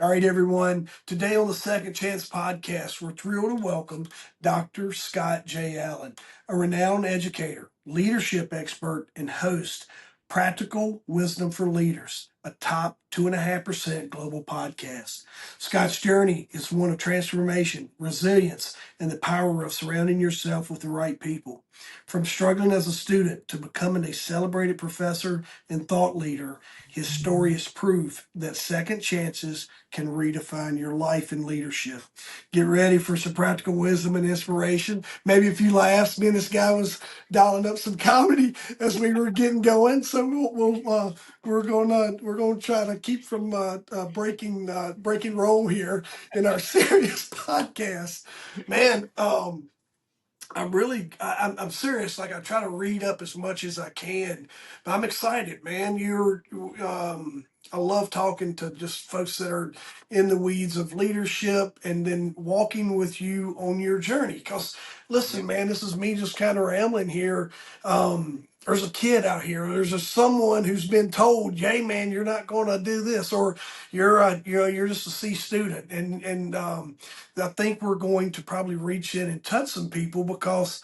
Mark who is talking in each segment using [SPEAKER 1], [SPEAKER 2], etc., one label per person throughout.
[SPEAKER 1] All right, everyone. Today on the Second Chance podcast, we're thrilled to welcome Dr. Scott J. Allen, a renowned educator, leadership expert, and host, Practical Wisdom for Leaders, a top 2.5% global podcast. Scott's journey is one of transformation, resilience, and the power of surrounding yourself with the right people. From struggling as a student to becoming a celebrated professor and thought leader, his story is proof that second chances can redefine your life and leadership. Get ready for some practical wisdom and inspiration. Maybe a few laughs. Me and this guy was dialing up some comedy as we were getting going. So we're gonna try to keep from breaking roll here in our serious podcast. Man, I'm serious. Like I try to read up as much as I can, but I'm excited, man. I love talking to just folks that are in the weeds of leadership and then walking with you on your journey. Cause listen, man, this is me just kind of rambling here. There's a kid out here. Someone who's been told, "Hey, man, you're not going to do this," or you're just a C student, and I think we're going to probably reach in and touch some people because,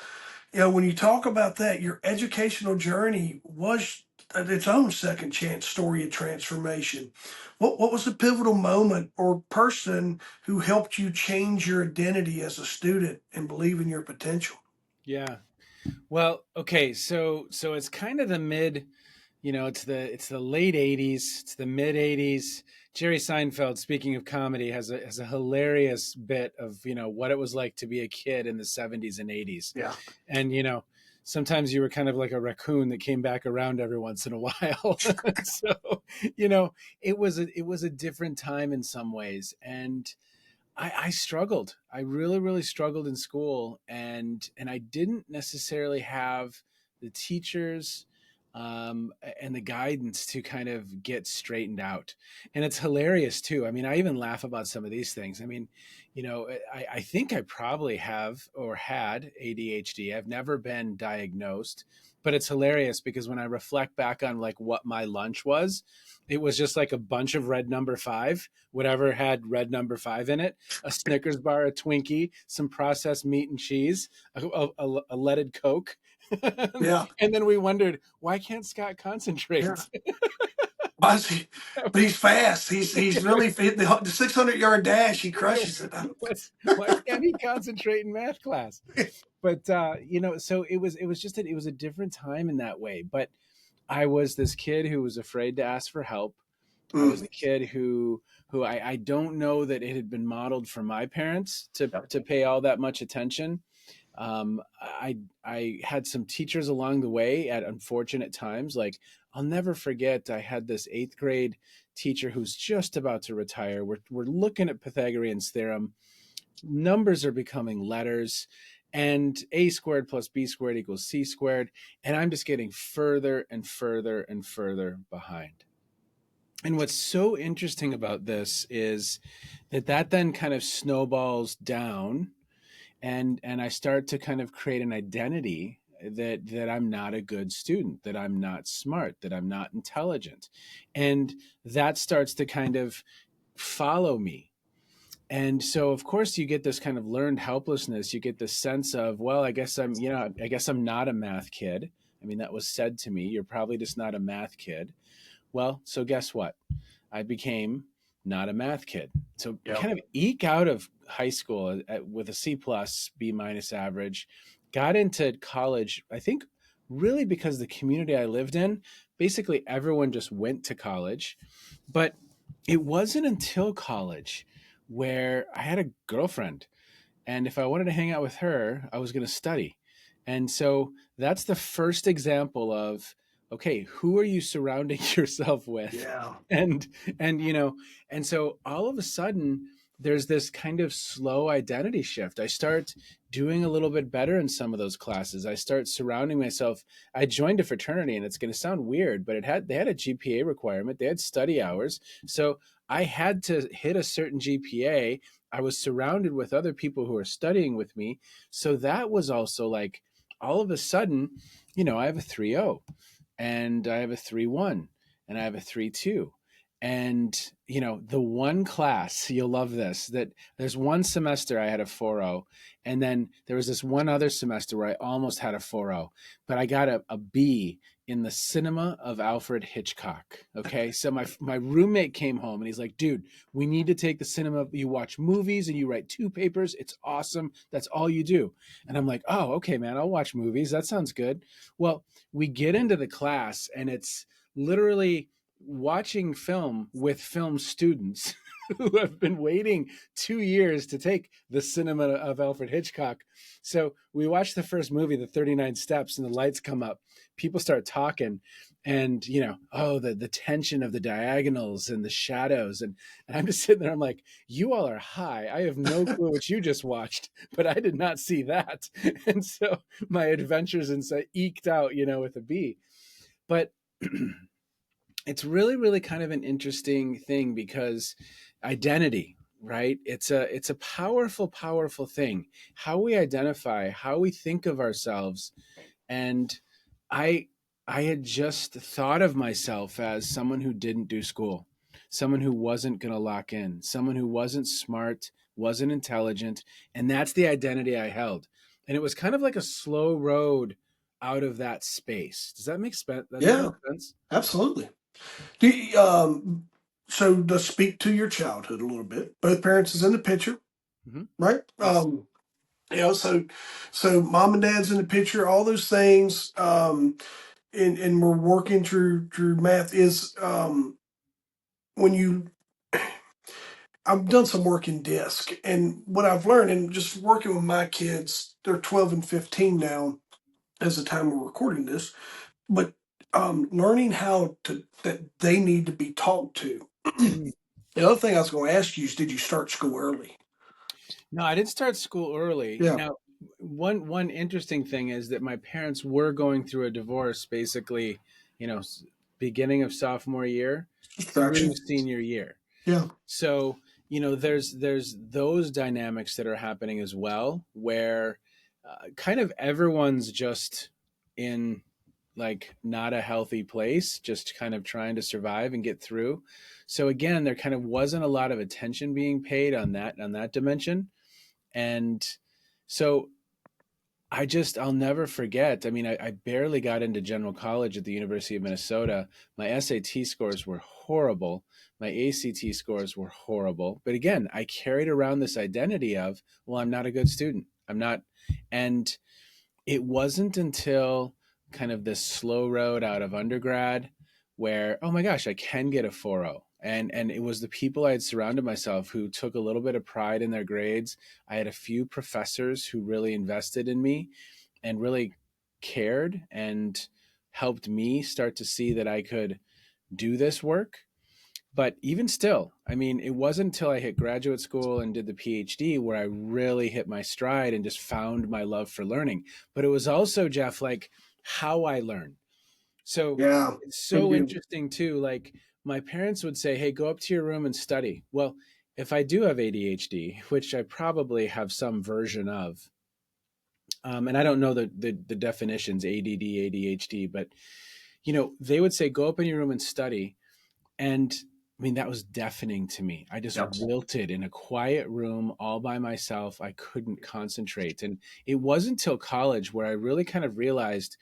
[SPEAKER 1] when you talk about that, your educational journey was its own second chance story of transformation. What was the pivotal moment or person who helped you change your identity as a student and believe in your potential?
[SPEAKER 2] Yeah. Well, okay, so it's kind of the mid, it's the late 80s, it's the mid 80s. Jerry Seinfeld, speaking of comedy, has a hilarious bit of, what it was like to be a kid in the 70s and 80s.
[SPEAKER 1] Yeah.
[SPEAKER 2] And sometimes you were kind of like a raccoon that came back around every once in a while. So, it was a different time in some ways. And I struggled. I really, really struggled in school, and I didn't necessarily have the teachers and the guidance to kind of get straightened out. And it's hilarious too. I mean, I even laugh about some of these things. I mean, I think I probably have or had ADHD. I've never been diagnosed, but it's hilarious because when I reflect back on like what my lunch was, it was just like a bunch of red number five, whatever had red number five in it, a Snickers bar, a Twinkie, some processed meat and cheese, a leaded Coke.
[SPEAKER 1] Yeah.
[SPEAKER 2] And then we wondered, why can't Scott
[SPEAKER 1] Yeah.
[SPEAKER 2] concentrate?
[SPEAKER 1] Why is he- But he's fast. He's really the 600-yard dash. He crushes it.
[SPEAKER 2] Why can't he concentrate in math class? But so it was a different time in that way. But I was this kid who was afraid to ask for help. I was
[SPEAKER 1] Mm.
[SPEAKER 2] a kid who I don't know that it had been modeled for my parents to pay all that much attention. I had some teachers along the way at unfortunate times. Like I'll never forget, I had this eighth grade teacher who's just about to retire. We're looking at Pythagorean's theorem. Numbers are becoming letters, and a squared plus b squared equals c squared. And I'm just getting further and further and further behind. And what's so interesting about this is that then kind of snowballs down, and I start to kind of create an identity that I'm not a good student, that I'm not smart, that I'm not intelligent. And that starts to kind of follow me. And so of course you get this kind of learned helplessness. You get this sense of, well, I guess I'm not a math kid. I mean, that was said to me, you're probably just not a math kid. Well, so guess what? I became not a math kid. So
[SPEAKER 1] Yeah.
[SPEAKER 2] kind of eke out of high school with a C plus, B minus average, got into college, I think really because the community I lived in, basically everyone just went to college. But it wasn't until college where I had a girlfriend. And if I wanted to hang out with her, I was going to study. And so that's the first example of, okay, who are you surrounding yourself with?
[SPEAKER 1] Yeah.
[SPEAKER 2] And and you know, and so all of a sudden there's this kind of slow identity shift. I start doing a little bit better in some of those classes. I start surrounding myself. I joined a fraternity, and it's going to sound weird, but they had a GPA requirement. They had study hours. So I had to hit a certain GPA. I was surrounded with other people who are studying with me. So that was also like all of a sudden, I have a 3.0 and I have a 3.1 and I have a 3.2. And, the one class, you'll love this, that there's one semester I had a 4.0, and then there was this one other semester where I almost had a 4.0, but I got a B in the cinema of Alfred Hitchcock. Okay. So my roommate came home and he's like, dude, we need to take the cinema. You watch movies and you write 2 papers. It's awesome. That's all you do. And I'm like, oh, okay, man, I'll watch movies. That sounds good. Well, we get into the class and it's literally watching film with film students who have been waiting 2 years to take the cinema of Alfred Hitchcock. So we watch the first movie, The 39 Steps, and the lights come up. People start talking, and oh, the tension of the diagonals and the shadows, and I'm just sitting there. I'm like, you all are high. I have no clue what you just watched, but I did not see that. And so my adventures inside eked out, with a B. But it's really, really kind of an interesting thing because identity, right? It's a powerful, powerful thing. How we identify, how we think of ourselves. And I I had just thought of myself as someone who didn't do school, someone who wasn't going to lock in, someone who wasn't smart, wasn't intelligent, and that's the identity I held. And it was kind of like a slow road out of that space. Does that make sense? Does that
[SPEAKER 1] Yeah,
[SPEAKER 2] make sense?
[SPEAKER 1] absolutely. Do you, so to speak to your childhood a little bit, both parents is in the picture,
[SPEAKER 2] Hmm.
[SPEAKER 1] right?
[SPEAKER 2] Yes.
[SPEAKER 1] So mom and dad's in the picture, all those things, and we're working through math is when you I've done some work in disc, and what I've learned, and just working with my kids, they're 12 and 15 now, as the time we're recording this, but learning how to that they need to be talked to.
[SPEAKER 2] Mm.
[SPEAKER 1] The other thing I was going to ask you is, did you start school early?
[SPEAKER 2] No, I didn't start school early.
[SPEAKER 1] Yeah,
[SPEAKER 2] Now, one interesting thing is that my parents were going through a divorce basically, beginning of sophomore year through
[SPEAKER 1] distraction.
[SPEAKER 2] senior year.
[SPEAKER 1] Yeah,
[SPEAKER 2] So, there's those dynamics that are happening as well, where kind of everyone's just in like not a healthy place, just kind of trying to survive and get through. So again, there kind of wasn't a lot of attention being paid on that dimension. And so I'll never forget. I mean, I barely got into general college at the University of Minnesota. My SAT scores were horrible. My ACT scores were horrible. But again, I carried around this identity of, well, I'm not a good student. I'm not. And it wasn't until kind of this slow road out of undergrad where, oh my gosh, I can get a 4.0. And it was the people I had surrounded myself who took a little bit of pride in their grades. I had a few professors who really invested in me and really cared and helped me start to see that I could do this work. But even still, I mean, it wasn't until I hit graduate school and did the PhD where I really hit my stride and just found my love for learning. But it was also, Jeff, like how I learn. So
[SPEAKER 1] yeah,
[SPEAKER 2] it's
[SPEAKER 1] me
[SPEAKER 2] so
[SPEAKER 1] too.
[SPEAKER 2] interesting too. Like my parents would say, hey, go up to your room and study. Well, if I do have ADHD, which I probably have some version of, and I don't know the definitions, ADD, ADHD, but they would say, go up in your room and study. And I mean, that was deafening to me. I just
[SPEAKER 1] Yep.
[SPEAKER 2] wilted in a quiet room all by myself. I couldn't concentrate. And it wasn't until college where I really kind of realized,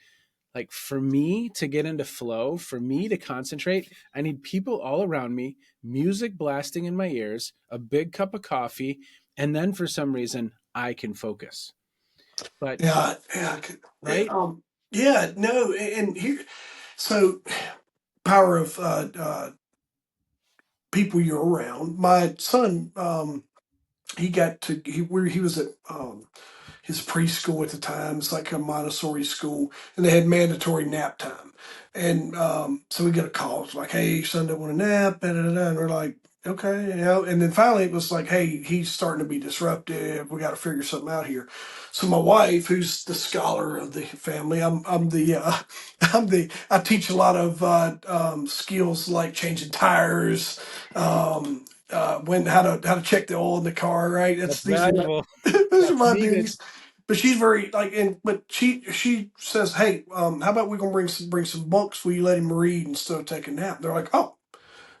[SPEAKER 2] like, for me to get into flow, for me to concentrate, I need people all around me, music blasting in my ears, a big cup of coffee, and then for some reason, I can focus. But,
[SPEAKER 1] Yeah, yeah,
[SPEAKER 2] right?
[SPEAKER 1] yeah. No, and here, so power of people you're around. My son, he got to where he was at his preschool at the time. It's like a Montessori school, and they had mandatory nap time. And so we get a call. It's like, "Hey, son, don't want a nap." Da, da, da, da. And we're like, "Okay," And then finally, it was like, "Hey, he's starting to be disruptive. We got to figure something out here." So my wife, who's the scholar of the family, I'm the I teach a lot of skills like changing tires, when how to check the oil in the car. Right?
[SPEAKER 2] That's
[SPEAKER 1] That's these are my
[SPEAKER 2] valuable.
[SPEAKER 1] these are
[SPEAKER 2] That's
[SPEAKER 1] my
[SPEAKER 2] needed.
[SPEAKER 1] duties. But she's very like, and but she says, "Hey, how about we gonna bring some books? Will you let him read instead of take a nap?" They're like, "Oh."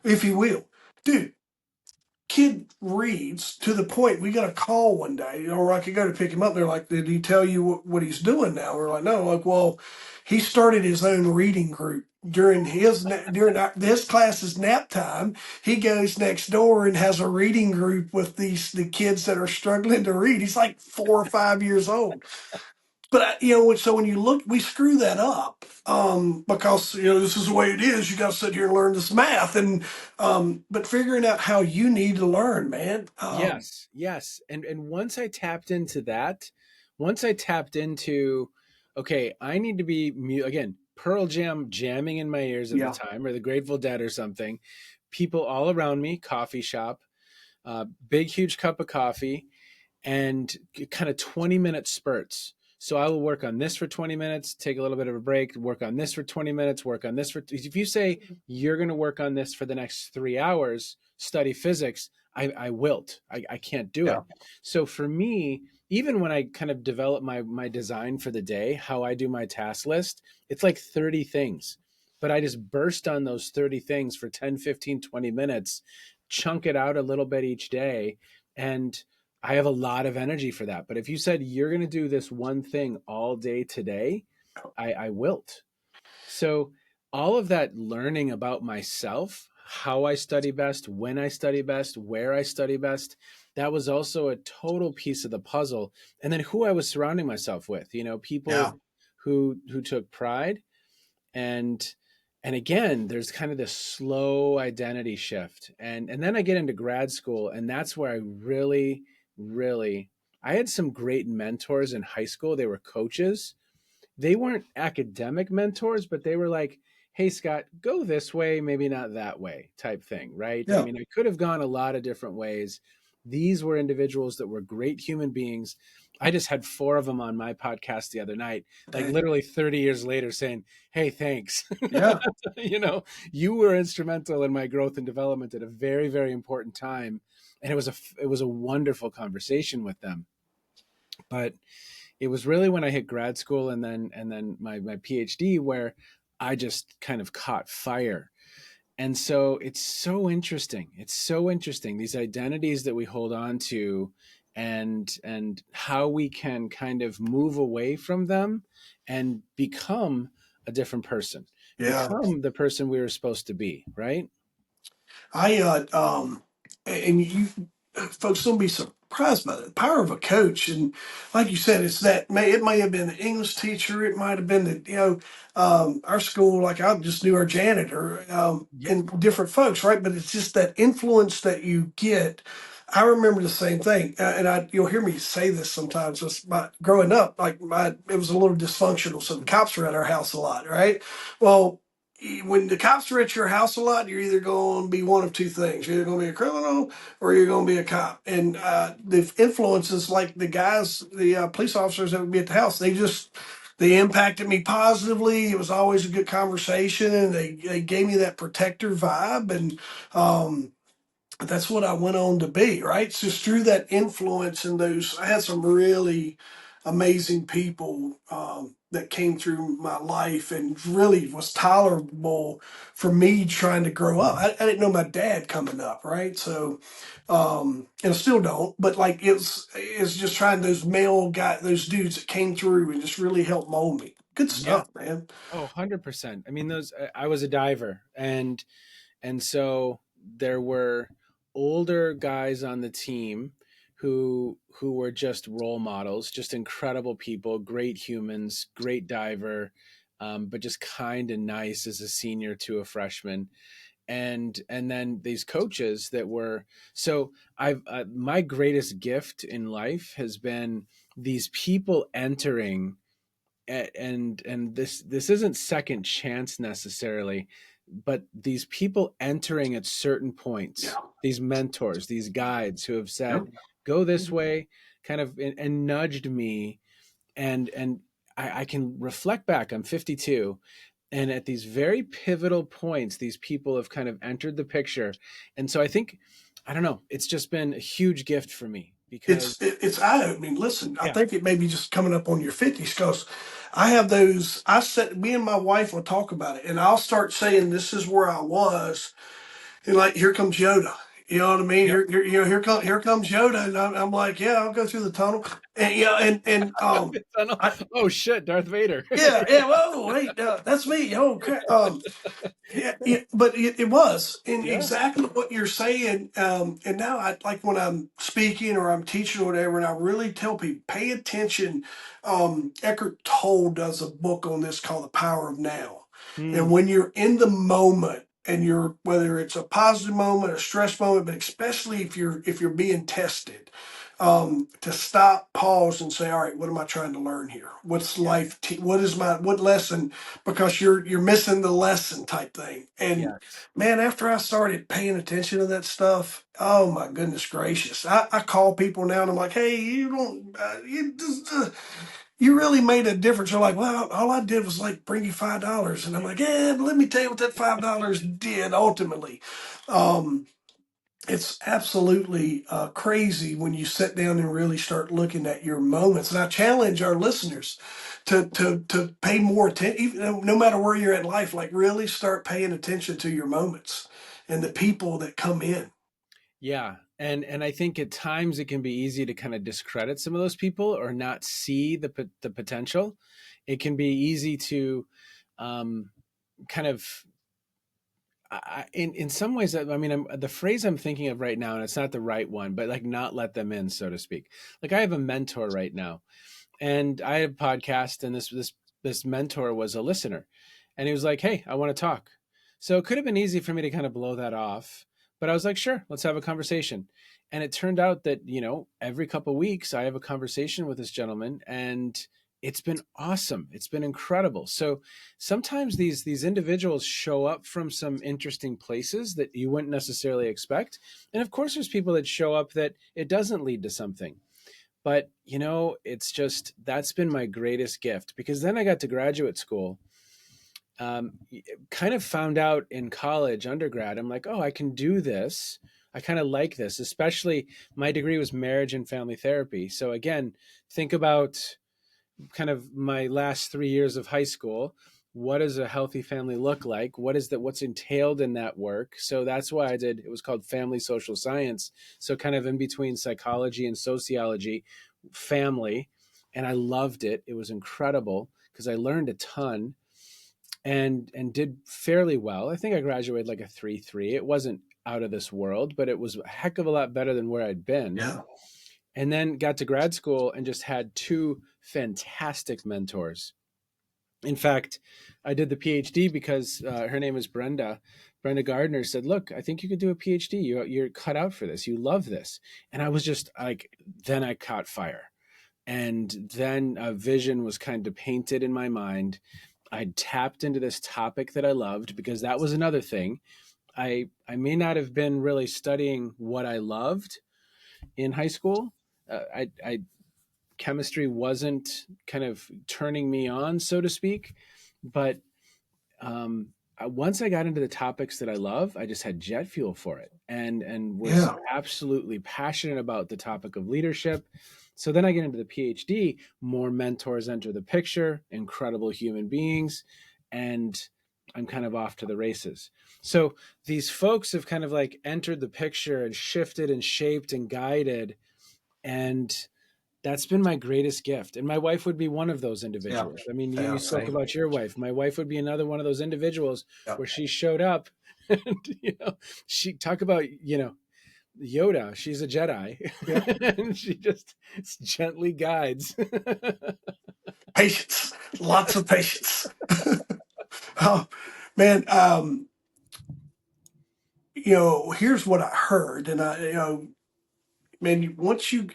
[SPEAKER 1] if you will. Dude, kid reads to the point we got a call one day, or I could go to pick him up. They're like, "Did he tell you what he's doing now?" We're like, "No." Like, well, he started his own reading group during this class's nap time. He goes next door and has a reading group with the kids that are struggling to read. He's like 4 or 5 years old. But so when you look, we screw that up because this is the way it is. You got to sit here and learn this math, and but figuring out how you need to learn, man.
[SPEAKER 2] Yes, yes. And once I tapped into that, once I tapped into, okay, I need to be again, Pearl Jam jamming in my ears at the
[SPEAKER 1] Yeah,
[SPEAKER 2] time, or the Grateful Dead or something. People all around me, coffee shop, big huge cup of coffee, and kind of 20-minute spurts. So I will work on this for 20 minutes, take a little bit of a break, work on this for 20 minutes, work on this for, if you say you're going to work on this for the next 3 hours, study physics, I wilt. I can't do
[SPEAKER 1] yeah,
[SPEAKER 2] it. So for me, even when I kind of develop my design for the day, how I do my task list, it's like 30 things. But I just burst on those 30 things for 10, 15, 20 minutes, chunk it out a little bit each day. And I have a lot of energy for that. But if you said you're going to do this one thing all day today, I wilt. So all of that learning about myself, how I study best, when I study best, where I study best, that was also a total piece of the puzzle. And then who I was surrounding myself with,
[SPEAKER 1] yeah,
[SPEAKER 2] people who took pride, and again, there's kind of this slow identity shift. And then I get into grad school, and that's where I really I had some great mentors in high school. They were coaches. They weren't academic mentors, but they were like, hey, Scott, go this way, maybe not that way type thing, right? I
[SPEAKER 1] yeah.
[SPEAKER 2] mean, I could have gone a lot of different ways. These were individuals that were great human beings. I just had four of them on my podcast the other night, like
[SPEAKER 1] Dang.
[SPEAKER 2] literally 30 years later saying, hey, thanks.
[SPEAKER 1] Yeah,
[SPEAKER 2] you know, you were instrumental in my growth and development at a very, very important time. And it was a wonderful conversation with them. But it was really when I hit grad school and then my PhD where I just kind of caught fire. And so it's so interesting. It's so interesting, these identities that we hold on to, and how we can kind of move away from them and become a different person,
[SPEAKER 1] yeah.
[SPEAKER 2] become the person we were supposed to be, right?
[SPEAKER 1] I and you folks don't be surprised by the power of a coach. And like you said, it may have been the English teacher, it might have been our school. Like I just knew our janitor,
[SPEAKER 2] Yeah.
[SPEAKER 1] and different folks, right? But it's just that influence that you get. I remember the same thing, and you'll hear me say this sometimes. Just growing up, it was a little dysfunctional, so the cops were at our house a lot, right? Well, when the cops are at your house a lot, you're either going to be one of two things. You're either going to be a criminal or you're going to be a cop. And the influences, like the police officers that would be at the house, they impacted me positively. It was always a good conversation, and they gave me that protector vibe. And that's what I went on to be, right? It's just through that influence and I had some really amazing people that came through my life and really was tolerable for me trying to grow up. I didn't know my dad coming up, right? So, and I still don't, but like it's just trying those dudes that came through and just really helped mold me. Good
[SPEAKER 2] Yeah.
[SPEAKER 1] stuff, man.
[SPEAKER 2] Oh, 100%. I mean, I was a diver, and so there were older guys on the team who were just role models, just incredible people, great humans, great diver, but just kind and nice as a senior to a freshman. And then these coaches that were, so I've my greatest gift in life has been these people entering, and this isn't second chance necessarily, but these people entering at certain points,
[SPEAKER 1] Yeah.
[SPEAKER 2] these mentors, these guides who have
[SPEAKER 1] Yep.
[SPEAKER 2] said go this way, kind of, and nudged me. And I can reflect back, I'm 52, and at these very pivotal points these people have kind of entered the picture. And so I think, I don't know, it's just been a huge gift for me because
[SPEAKER 1] It's eye opening. Listen, I
[SPEAKER 2] yeah.
[SPEAKER 1] think it may be just coming up on your 50s because I have me and my wife will talk about it, and I'll start saying this is where I was. And like, here comes Yoda. You know what I mean?
[SPEAKER 2] Yep.
[SPEAKER 1] Here comes Yoda, and I'm like, yeah, I'll go through the tunnel, and
[SPEAKER 2] Tunnel.
[SPEAKER 1] I,
[SPEAKER 2] Oh shit, Darth Vader.
[SPEAKER 1] yeah, yeah. Whoa, wait, that's me. Oh, crap. Yeah, yeah, but it was in
[SPEAKER 2] Yeah.
[SPEAKER 1] exactly what you're saying. And now I like when I'm speaking or I'm teaching or whatever, and I really tell people, pay attention. Eckhart Tolle does a book on this called The Power of Now. And
[SPEAKER 2] Hmm.
[SPEAKER 1] when you're in the moment and you're, whether it's a positive moment, a stress moment, but especially if you're being tested, to stop, pause, and say, all right, what am I trying to learn here? What's
[SPEAKER 2] Yeah.
[SPEAKER 1] life? What lesson? Because you're missing the lesson type thing. And
[SPEAKER 2] Yes.
[SPEAKER 1] man, after I started paying attention to that stuff, oh my goodness gracious, I call people now and I'm like, hey, you don't, you really made a difference. They're like, well, all I did was like bring you $5, and I'm like, yeah, but let me tell you what that $5 did ultimately. Um, it's absolutely crazy when you sit down and really start looking at your moments. And I challenge our listeners to pay more attention, even no matter where you're at in life. Like really start paying attention to your moments and the people that come in.
[SPEAKER 2] Yeah. And I think at times it can be easy to kind of discredit some of those people or not see the potential. It can be easy to um, kind of in some ways. I mean, the phrase I'm thinking of right now, and it's not the right one, but like not let them in, so to speak. Like I have a mentor right now, and I had a podcast, and this mentor was a listener, and he was like, "Hey, I want to talk." So it could have been easy for me to kind of blow that off, but I was like, "Sure, let's have a conversation." And it turned out that every couple of weeks I have a conversation with this gentleman, and it's been awesome. It's been incredible. So sometimes these individuals show up from some interesting places that you wouldn't necessarily expect, and of course, there's people that show up that it doesn't lead to something. But it's just that's been my greatest gift, because then I got to graduate school. um, Kind of found out in college, undergrad, I'm like, oh, I can do this. I kind of like this. Especially my degree was marriage and family therapy, so again, think about kind of my last 3 years of high school. What does a healthy family look like? What's entailed in that work? So that's why it was called family social science. So kind of in between psychology and sociology, family. And I loved it. It was incredible because I learned a ton and did fairly well. I think I graduated like a 3.3. It wasn't out of this world, but it was a heck of a lot better than where I'd been.
[SPEAKER 1] Yeah,
[SPEAKER 2] And then got to grad school and just had two fantastic mentors. In fact, I did the PhD because her name is Brenda. Brenda Gardner said, "Look, I think you could do a PhD. You're cut out for this. You love this." And I was just like, then I caught fire. And then a vision was kind of painted in my mind. I tapped into this topic that I loved, because that was another thing. I may not have been really studying what I loved in high school. I chemistry wasn't kind of turning me on, so to speak. But um, once I got into the topics that I love, I just had jet fuel for it, and was
[SPEAKER 1] yeah,
[SPEAKER 2] absolutely passionate about the topic of leadership. So then I get into the PhD, more mentors enter the picture, incredible human beings, and I'm kind of off to the races. So these folks have kind of like entered the picture and shifted and shaped and guided, and that's been my greatest gift. And my wife would be one of those
[SPEAKER 1] yeah,
[SPEAKER 2] individuals. I mean, you
[SPEAKER 1] yeah.
[SPEAKER 2] spoke
[SPEAKER 1] Same.
[SPEAKER 2] about your wife. My wife would be another one of those individuals
[SPEAKER 1] Yeah,
[SPEAKER 2] where she showed up and, she talk about, Yoda, she's a Jedi
[SPEAKER 1] yeah.
[SPEAKER 2] and she just gently guides.
[SPEAKER 1] Patience, lots of patience. Oh man, here's what I heard, and man, once you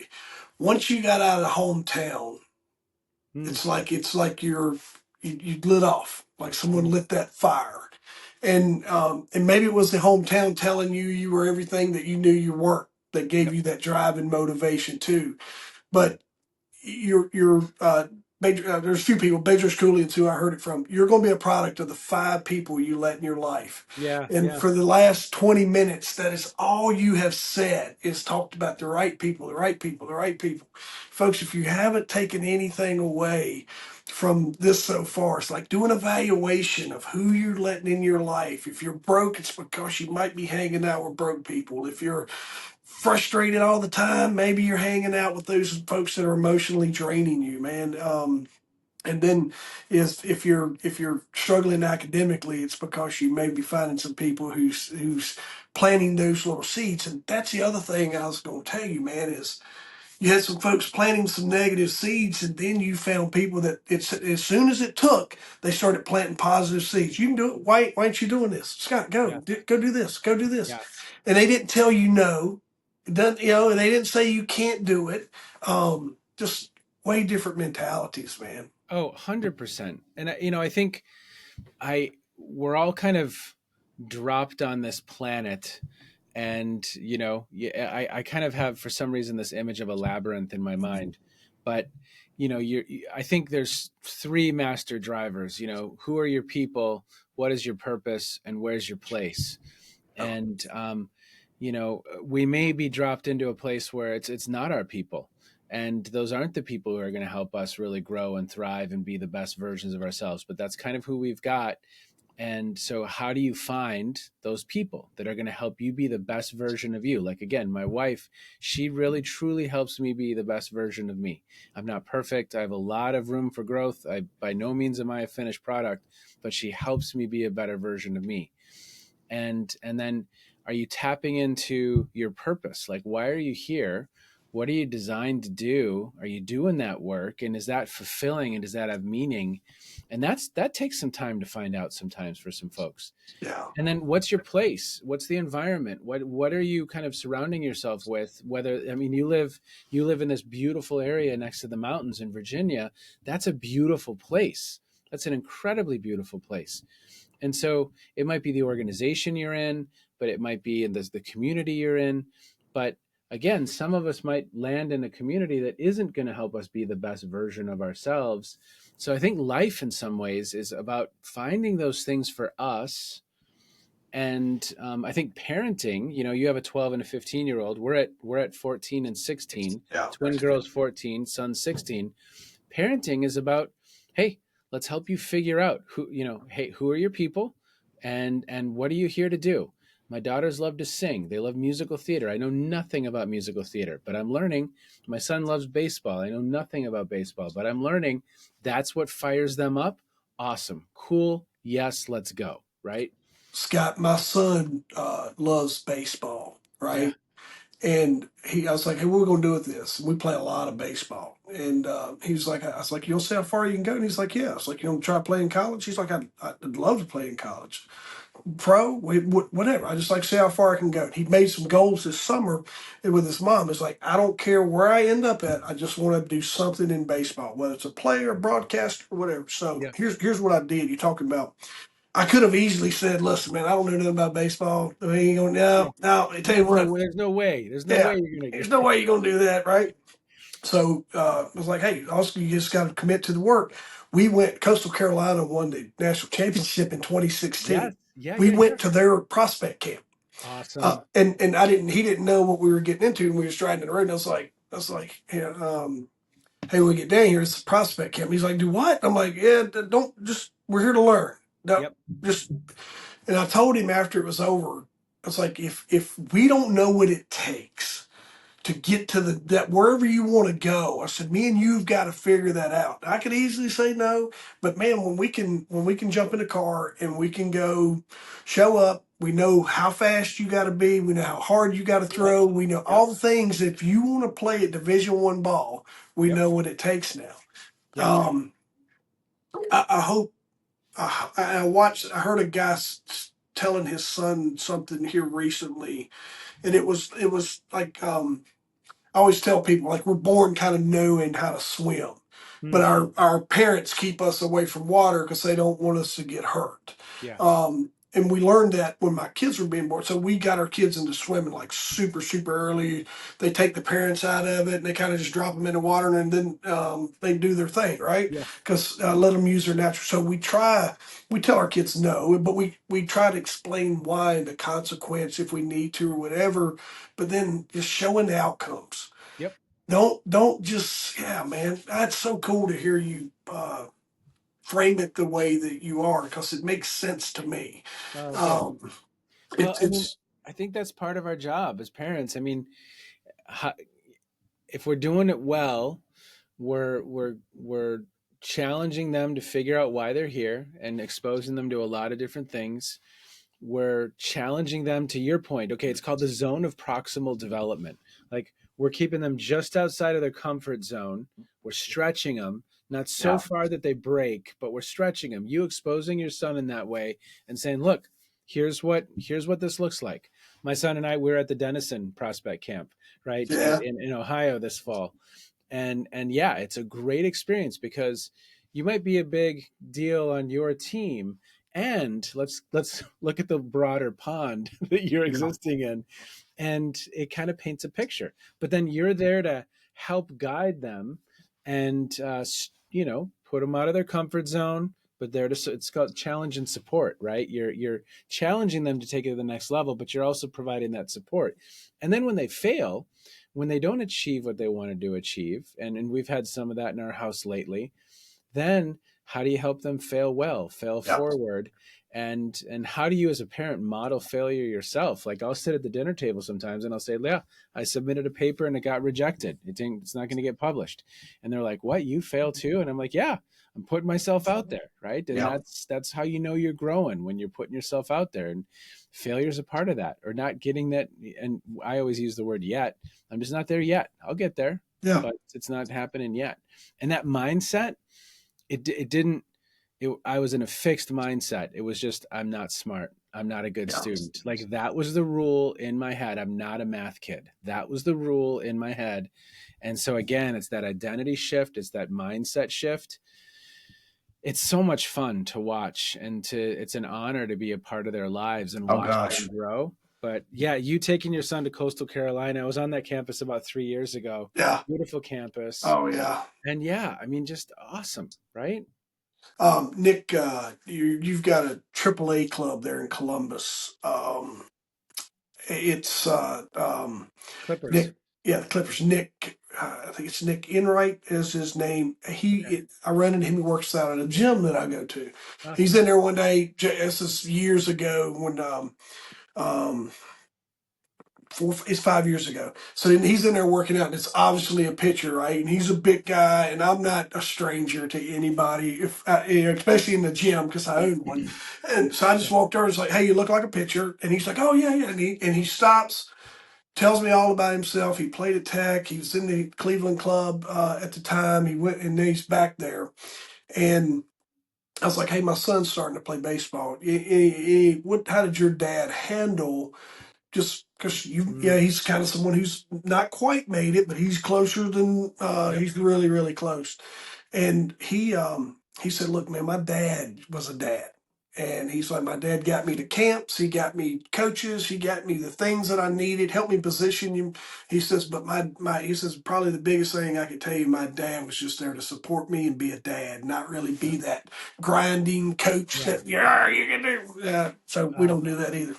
[SPEAKER 1] got out of the hometown,
[SPEAKER 2] Mm,
[SPEAKER 1] it's like you lit off, like someone
[SPEAKER 2] mm,
[SPEAKER 1] lit that fire, and maybe it was the hometown telling you you were everything that you knew you weren't, that gave
[SPEAKER 2] yep.
[SPEAKER 1] you that drive and motivation too. But there's a few people, Bedros Keuilians, who I heard it from. You're going to be a product of the five people you let in your life.
[SPEAKER 2] Yeah.
[SPEAKER 1] And
[SPEAKER 2] Yeah.
[SPEAKER 1] for the last 20 minutes, that is all you have said, is talked about the right people, the right people, the right people. Folks, if you haven't taken anything away, from this so far. It's like do an evaluation of who you're letting in your life. If you're broke, it's because you might be hanging out with broke people. If you're frustrated all the time, maybe you're hanging out with those folks that are emotionally draining you, man. And then is if you're struggling academically, it's because you may be finding some people who's planting those little seeds. And that's the other thing I was going to tell you, man, is you had some folks planting some negative seeds, and then you found people that it's as soon as it took, they started planting positive seeds. You can do it. Why aren't you doing this, Scott?
[SPEAKER 2] Yeah.
[SPEAKER 1] Go do this. Go do this.
[SPEAKER 2] Yeah.
[SPEAKER 1] And they didn't tell you no. Doesn't and they didn't say you can't do it. Just way different mentalities, man.
[SPEAKER 2] Oh, 100%. And I think I we're all kind of dropped on this planet, and yeah, I kind of have for some reason this image of a labyrinth in my mind. But I think there's three master drivers. Who are your people, what is your purpose, and where's your place?
[SPEAKER 1] Oh,
[SPEAKER 2] And we may be dropped into a place where it's not our people, and those aren't the people who are going to help us really grow and thrive and be the best versions of ourselves, but that's kind of who we've got. And so, how do you find those people that are going to help you be the best version of you? Like, again, my wife, she really truly helps me be the best version of me. I'm not perfect. I have a lot of room for growth. By no means am I a finished product, but she helps me be a better version of me. And then, are you tapping into your purpose? Like, why are you here? What are you designed to do? Are you doing that work? And is that fulfilling? And does that have meaning? And that takes some time to find out sometimes for some folks.
[SPEAKER 1] yeah.
[SPEAKER 2] And then what's your place? What's the environment? What are you kind of surrounding yourself with? Whether, I mean, you live in this beautiful area next to the mountains in Virginia. That's a beautiful place. That's an incredibly beautiful place. And so it might be the organization you're in, but it might be in the community you're in. But again, some of us might land in a community that isn't going to help us be the best version of ourselves. So I think life in some ways is about finding those things for us. And I think parenting, you have a 12 and a 15-year-old. We're at 14 and 16,
[SPEAKER 1] Yeah.
[SPEAKER 2] twin girls 14, son 16. Parenting is about, hey, let's help you figure out hey, who are your people, and what are you here to do? My daughters love to sing. They love musical theater. I know nothing about musical theater, but I'm learning. My son loves baseball. I know nothing about baseball, but I'm learning. That's what fires them up. Awesome. Cool. Yes, let's go. Right?
[SPEAKER 1] Scott, my son loves baseball,
[SPEAKER 2] Yeah.
[SPEAKER 1] right? And I was like, hey, what are we going to do with this? And we play a lot of baseball. And he was like, I was like, you'll see how far you can go? And he's like, yeah. I was like, you want to try playing college? He's like, I'd love to play in college. Pro, whatever. I just like to see how far I can go. He made some goals this summer with his mom. It's like, I don't care where I end up at. I just want to do something in baseball, whether it's a player, a broadcaster, or whatever. So
[SPEAKER 2] Yeah.
[SPEAKER 1] here's what I did. You're talking about I could have easily said, "Listen, man, I don't know nothing about baseball. I mean,
[SPEAKER 2] Yeah.
[SPEAKER 1] no. I tell you what,
[SPEAKER 2] There's no way. There's no
[SPEAKER 1] yeah,
[SPEAKER 2] way you're gonna
[SPEAKER 1] there's
[SPEAKER 2] get.
[SPEAKER 1] no way you're gonna do that, right?" So I was like, "Hey, also you just got to commit to the work." We went. Coastal Carolina won the national championship in
[SPEAKER 2] Yes.
[SPEAKER 1] 2016.
[SPEAKER 2] Yeah.
[SPEAKER 1] We
[SPEAKER 2] Yeah. Yeah.
[SPEAKER 1] went to their prospect camp,
[SPEAKER 2] Awesome.
[SPEAKER 1] and I didn't. He didn't know what we were getting into, and we were riding in the road. And yeah, hey, when we get down here, it's a prospect camp. He's like, "Do what?" I'm like, "Yeah, don't just. We're here to learn. No,
[SPEAKER 2] Yep.
[SPEAKER 1] just." And I told him after it was over, I was like, if we don't know what it takes to get to that wherever you want to go, I said, me and you've got to figure that out. I could easily say no, but man, when we can jump in the car and we can go show up, we know how fast you got to be, we know how hard you got to
[SPEAKER 2] Yep.
[SPEAKER 1] throw, we know
[SPEAKER 2] Yep.
[SPEAKER 1] all the things. If you want to play at Division I ball, we
[SPEAKER 2] Yep.
[SPEAKER 1] know what it takes now.
[SPEAKER 2] Yep.
[SPEAKER 1] Um, I hope I heard a guy telling his son something here recently, and it was like I always tell people like we're born kind of knowing how to swim, but
[SPEAKER 2] Hmm.
[SPEAKER 1] our parents keep us away from water because they don't want us to get hurt.
[SPEAKER 2] Yeah.
[SPEAKER 1] And we learned that when my kids were being born. So we got our kids into swimming like super, super early. They take the parents out of it and they kind of just drop them in the water and then they do their thing, right?
[SPEAKER 2] Yeah.
[SPEAKER 1] Because let them use their natural. So we tell our kids no, but we try to explain why and the consequence if we need to or whatever. But then just showing the outcomes.
[SPEAKER 2] Yep.
[SPEAKER 1] Don't just, yeah, man. That's so cool to hear you frame it the way that you are, because it makes sense to me.
[SPEAKER 2] Oh, good.
[SPEAKER 1] Um,
[SPEAKER 2] Well, I mean,
[SPEAKER 1] it's
[SPEAKER 2] I think that's part of our job as parents. I mean, how, if we're doing it well, we're challenging them to figure out why they're here and exposing them to a lot of different things. We're challenging them, to your point. Okay, it's called the zone of proximal development. Like, we're keeping them just outside of their comfort zone. We're stretching them, not so
[SPEAKER 1] yeah,
[SPEAKER 2] far that they break, but we're stretching them. You exposing your son in that way and saying, look, here's what this looks like. My son and I, we were at the Denison Prospect Camp, right,
[SPEAKER 1] yeah,
[SPEAKER 2] in Ohio this fall. And yeah, it's a great experience because you might be a big deal on your team, and let's look at the broader pond that you're
[SPEAKER 1] yeah,
[SPEAKER 2] existing in, and it kind of paints a picture. But then you're there to help guide them and put them out of their comfort zone, but there to, it's called challenge and support, right? You're challenging them to take it to the next level, but you're also providing that support. And then when they fail, when they don't achieve what they wanted to achieve, and we've had some of that in our house lately, then how do you help them fail well, fail
[SPEAKER 1] yeah,
[SPEAKER 2] forward? And how do you as a parent model failure yourself? Like, I'll sit at the dinner table sometimes and I'll say, yeah, I submitted a paper and it got rejected. It's not going to get published. And they're like, what, you fail too? And I'm like, yeah, I'm putting myself out there, right? And
[SPEAKER 1] yeah,
[SPEAKER 2] that's how you know you're growing, when you're putting yourself out there. And failure is a part of that, or not getting that. And I always use the word yet. I'm just not there yet. I'll get there,
[SPEAKER 1] yeah,
[SPEAKER 2] but it's not happening yet. And that mindset, it didn't I was in a fixed mindset. It was just, I'm not smart, I'm not a good
[SPEAKER 1] yeah,
[SPEAKER 2] student. Like, that was the rule in my head. I'm not a math kid. That was the rule in my head. And so again, it's that identity shift, it's that mindset shift. It's so much fun to watch, and to it's an honor to be a part of their lives and
[SPEAKER 1] oh
[SPEAKER 2] watch them
[SPEAKER 1] gosh,
[SPEAKER 2] grow. But yeah, you taking your son to Coastal Carolina, I was on that campus about 3 years ago.
[SPEAKER 1] yeah,
[SPEAKER 2] Beautiful campus.
[SPEAKER 1] oh yeah.
[SPEAKER 2] And yeah, I mean, just awesome, right?
[SPEAKER 1] Nick, you've got a AAA club there in Columbus. It's
[SPEAKER 2] Clippers.
[SPEAKER 1] Nick, yeah, the Clippers. Nick, I think it's Nick Enright is his name.
[SPEAKER 2] Okay.
[SPEAKER 1] I run into him. He works out at a gym that I go to. He's
[SPEAKER 2] Awesome.
[SPEAKER 1] in there one day. This is years ago when um, it's 5 years ago. So then he's in there working out, and it's obviously a pitcher, right? And he's a big guy, and I'm not a stranger to anybody, if especially in the gym because I own one. And so I just
[SPEAKER 2] Yeah.
[SPEAKER 1] walked over and was like, "Hey, you look like a pitcher," and he's like, "Oh yeah, yeah," and he stops, tells me all about himself. He played at Tech. He was in the Cleveland club at the time. He went, and then he's back there. And I was like, "Hey, my son's starting to play baseball. How did your dad handle just because
[SPEAKER 2] Mm,
[SPEAKER 1] yeah, he's kind of someone who's not quite made it, but he's closer than
[SPEAKER 2] yep.
[SPEAKER 1] he's really, really close." And he said, "Look, man, my dad was a dad." And he's like, "My dad got me to camps, he got me coaches, he got me the things that I needed, helped me position him." He says, "But he says, probably the biggest thing I could tell you, my dad was just there to support me and be a dad, not really be that grinding coach
[SPEAKER 2] Yeah.
[SPEAKER 1] that, yeah, you can do." So we
[SPEAKER 2] Oh
[SPEAKER 1] don't do
[SPEAKER 2] man.
[SPEAKER 1] that either.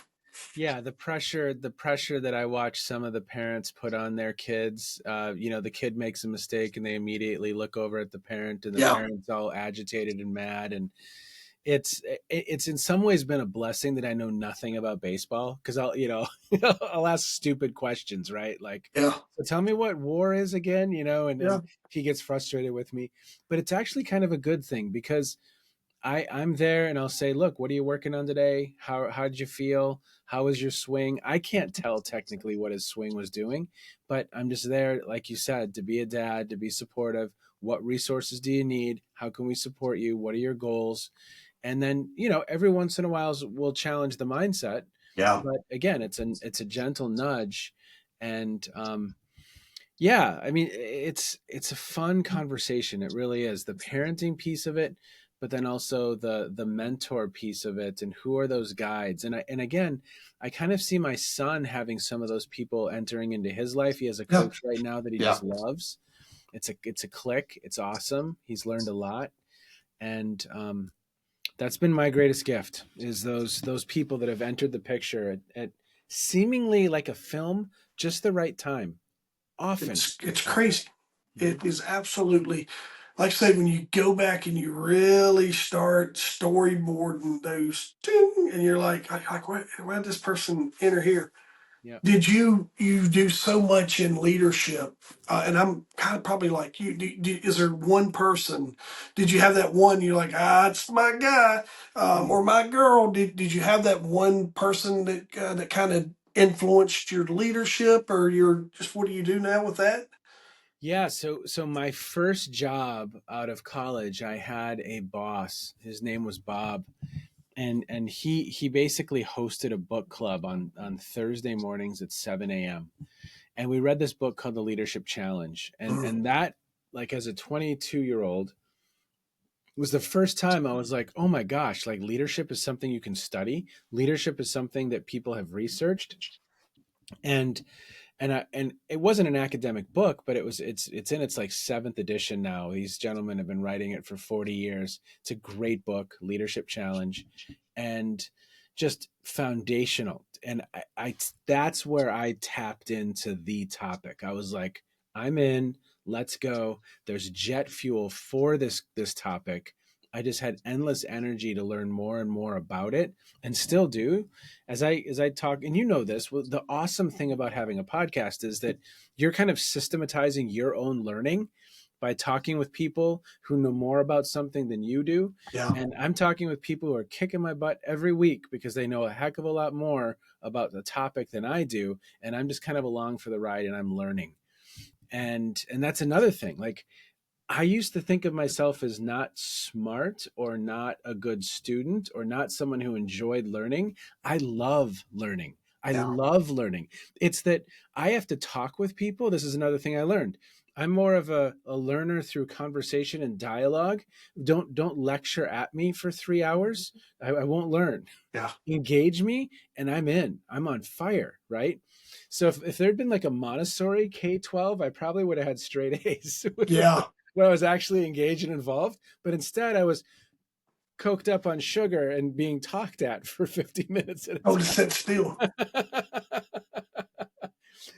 [SPEAKER 2] Yeah, the pressure that I watch some of the parents put on their kids. The kid makes a mistake and they immediately look over at the parent, and the
[SPEAKER 1] Yeah.
[SPEAKER 2] parent's all agitated and mad. And it's in some ways been a blessing that I know nothing about baseball, because I'll ask stupid questions, right? Like,
[SPEAKER 1] Yeah.
[SPEAKER 2] so tell me what WAR is again,
[SPEAKER 1] Yeah.
[SPEAKER 2] and he gets frustrated with me. But it's actually kind of a good thing, because I'm there and I'll say, look, what are you working on today? How did you feel? How was your swing? I can't tell technically what his swing was doing, but I'm just there, like you said, to be a dad, to be supportive. What resources do you need? How can we support you? What are your goals? And then, every once in a while we'll challenge the mindset,
[SPEAKER 1] Yeah.
[SPEAKER 2] but again, it's a gentle nudge. And yeah, I mean, it's a fun conversation. It really is. The parenting piece of it, but then also the mentor piece of it, and who are those guides? And again, I kind of see my son having some of those people entering into his life. He has a
[SPEAKER 1] Yeah.
[SPEAKER 2] coach right now that he
[SPEAKER 1] Yeah.
[SPEAKER 2] just loves. It's a click. It's awesome. He's learned a lot, and that's been my greatest gift, is those people that have entered the picture at seemingly like a film, just the right time. often.
[SPEAKER 1] It's crazy.
[SPEAKER 2] Mhm.
[SPEAKER 1] It is absolutely, like I say, when you go back and you really start storyboarding those, ting, and you're like, why did this person enter here?
[SPEAKER 2] Yeah.
[SPEAKER 1] Did you do so much in leadership? And I'm kind of probably like you. Is there one person? Did you have that one? You're like, it's my guy
[SPEAKER 2] Mm.
[SPEAKER 1] or my girl. Did you have that one person that kind of influenced your leadership or your just what do you do now with that?
[SPEAKER 2] Yeah, so my first job out of college, I had a boss. His name was Bob, and he basically hosted a book club on Thursday mornings at 7 a.m. And we read this book called The Leadership Challenge,
[SPEAKER 1] Mm,
[SPEAKER 2] and that, like, as a 22-year-old, was the first time I was like, oh my gosh, like leadership is something you can study. Leadership is something that people have researched, and and it wasn't an academic book, but it's in its like seventh edition now. These gentlemen have been writing it for 40 years. It's a great book, Leadership Challenge, and just foundational. And I that's where I tapped into the topic. I was like, I'm in. Let's go. There's jet fuel for this topic. I just had endless energy to learn more and more about it, and still do. As I talk, and you know this, well, the awesome thing about having a podcast is that you're kind of systematizing your own learning by talking with people who know more about something than you do.
[SPEAKER 1] yeah,
[SPEAKER 2] And I'm talking with people who are kicking my butt every week because they know a heck of a lot more about the topic than I do. And I'm just kind of along for the ride and I'm learning. And that's another thing. Like, I used to think of myself as not smart or not a good student or not someone who enjoyed learning. I love learning. I
[SPEAKER 1] yeah,
[SPEAKER 2] love learning. It's that I have to talk with people. This is another thing I learned. I'm more of a learner through conversation and dialogue. Don't lecture at me for 3 hours. I won't learn.
[SPEAKER 1] yeah,
[SPEAKER 2] Engage me and I'm in. I'm on fire, right? So if there'd been like a Montessori K-12, I probably would have had straight A's
[SPEAKER 1] yeah.
[SPEAKER 2] when I was actually engaged and involved. But instead, I was coked up on sugar and being talked at for 50 minutes at
[SPEAKER 1] Oh,
[SPEAKER 2] a
[SPEAKER 1] to sit still.
[SPEAKER 2] time.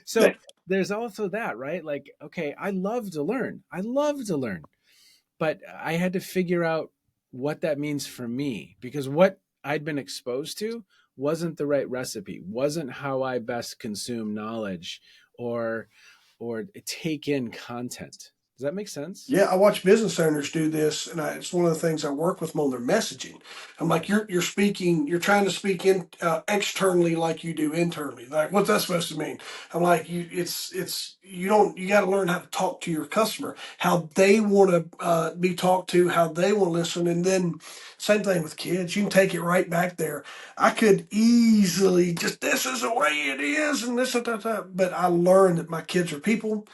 [SPEAKER 2] So there's also that, right? Like, okay, I love to learn. I love to learn. But I had to figure out what that means for me because what I'd been exposed to wasn't the right recipe, wasn't how I best consume knowledge or take in content. Does that make sense?
[SPEAKER 1] Yeah, I watch business owners do this, and it's one of the things I work with them on their messaging. I'm like, you're speaking, you're trying to speak in externally like you do internally. Like, what's that supposed to mean? I'm like, it's you don't you got to learn how to talk to your customer, how they want to be talked to, how they want to listen, and then same thing with kids. You can take it right back there. I could easily just this is the way it is, and this and that, but I learned that my kids are people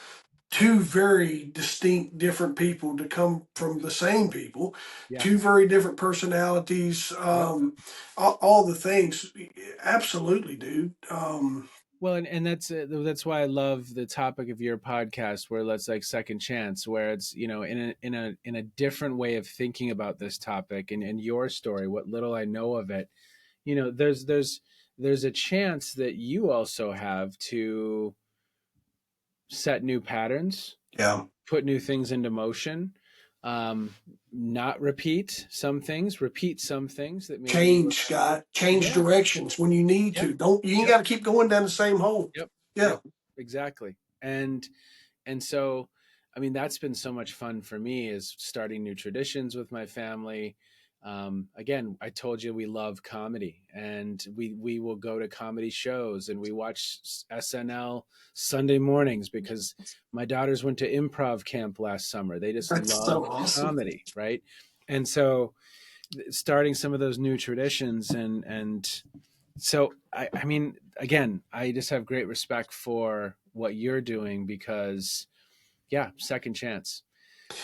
[SPEAKER 1] two very distinct different people to come from the same people,
[SPEAKER 2] Yeah.
[SPEAKER 1] two very different personalities,
[SPEAKER 2] Yep.
[SPEAKER 1] all the things. Absolutely, dude.
[SPEAKER 2] Well, and that's why I love the topic of your podcast, where let's like second chance, where it's in a different way of thinking about this topic and your story, what little I know of it. There's a chance that you also have to set new patterns,
[SPEAKER 1] Yeah.
[SPEAKER 2] put new things into motion, um, not repeat some things that maybe you
[SPEAKER 1] Change,
[SPEAKER 2] were.
[SPEAKER 1] Scott. Change
[SPEAKER 2] Yeah.
[SPEAKER 1] directions when you need
[SPEAKER 2] Yep.
[SPEAKER 1] to. Don't you ain't
[SPEAKER 2] Yep.
[SPEAKER 1] got to keep going down the same hole.
[SPEAKER 2] Yep.
[SPEAKER 1] Yeah.
[SPEAKER 2] Yep. Exactly. And so, I mean, that's been so much fun for me, is starting new traditions with my family. Again, I told you we love comedy, and we will go to comedy shows and we watch SNL Sunday mornings because my daughters went to improv camp last summer. They just
[SPEAKER 1] That's
[SPEAKER 2] love
[SPEAKER 1] so awesome.
[SPEAKER 2] comedy, right? And so starting some of those new traditions, and so I mean, again, I just have great respect for what you're doing because, yeah, second chance.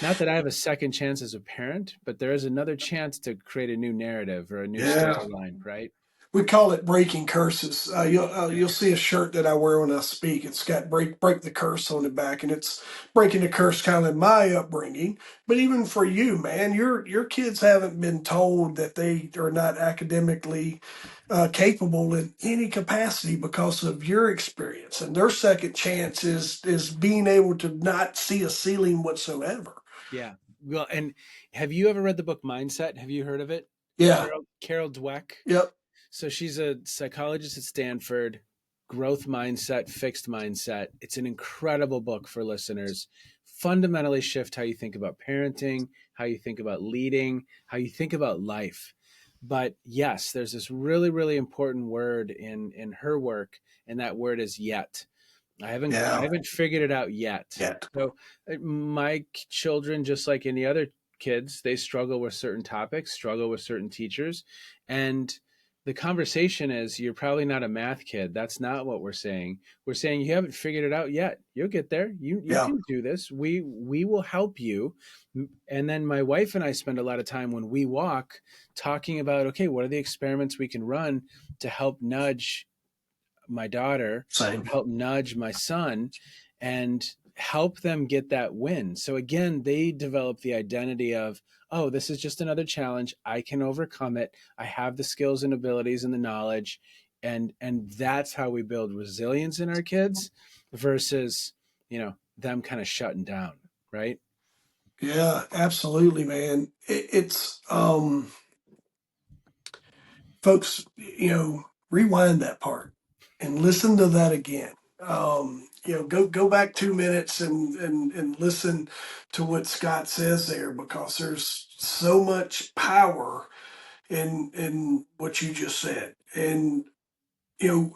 [SPEAKER 2] Not that I have a second chance as a parent, but there is another chance to create a new narrative or a new
[SPEAKER 1] Yeah.
[SPEAKER 2] storyline, right?
[SPEAKER 1] We call it breaking curses. You'll see a shirt that I wear when I speak. It's got break the curse on the back, and it's breaking the curse kind of in my upbringing. But even for you, man, your kids haven't been told that they are not academically capable in any capacity because of your experience, and their second chance is being able to not see a ceiling whatsoever.
[SPEAKER 2] Yeah. Well, and have you ever read the book Mindset? Have you heard of it?
[SPEAKER 1] Yeah.
[SPEAKER 2] Carol Dweck.
[SPEAKER 1] Yep.
[SPEAKER 2] So she's a psychologist at Stanford, growth mindset, fixed mindset. It's an incredible book for listeners. Fundamentally shift how you think about parenting, how you think about leading, how you think about life. But yes, there's this really, really important word in her work, and that word is yet. I
[SPEAKER 1] Yeah.
[SPEAKER 2] haven't figured it out yet.
[SPEAKER 1] Yet.
[SPEAKER 2] So my children, just like any other kids, they struggle with certain topics, struggle with certain teachers, and the conversation is you're probably not a math kid. That's not what we're saying. We're saying you haven't figured it out yet. You'll get there. You
[SPEAKER 1] Yeah.
[SPEAKER 2] can do this. We will help you. And then my wife and I spend a lot of time when we walk talking about, okay, what are the experiments we can run to help nudge my daughter,
[SPEAKER 1] Same.
[SPEAKER 2] help nudge my son, and help them get that win. So again, they develop the identity of, oh, this is just another challenge. I can overcome it. I have the skills and abilities and the knowledge. And that's how we build resilience in our kids versus, them kind of shutting down, right?
[SPEAKER 1] Yeah, absolutely, man. It's folks, rewind that part and listen to that again. Go back 2 minutes and listen to what Scott says there, because there's so much power in what you just said. And you know,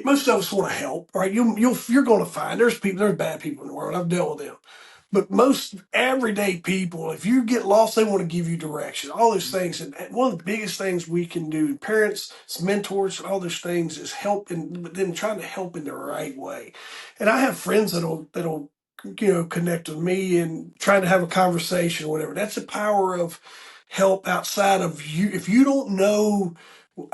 [SPEAKER 1] most of us want to help, right? You're going to find there's bad people in the world. I've dealt with them, but most everyday people, if you get lost, they want to give you direction. All those things, and one of the biggest things we can do, parents, mentors, all those things, is help, but then trying to help in the right way. And I have friends that'll connect with me and trying to have a conversation or whatever. That's the power of help outside of you. If you don't know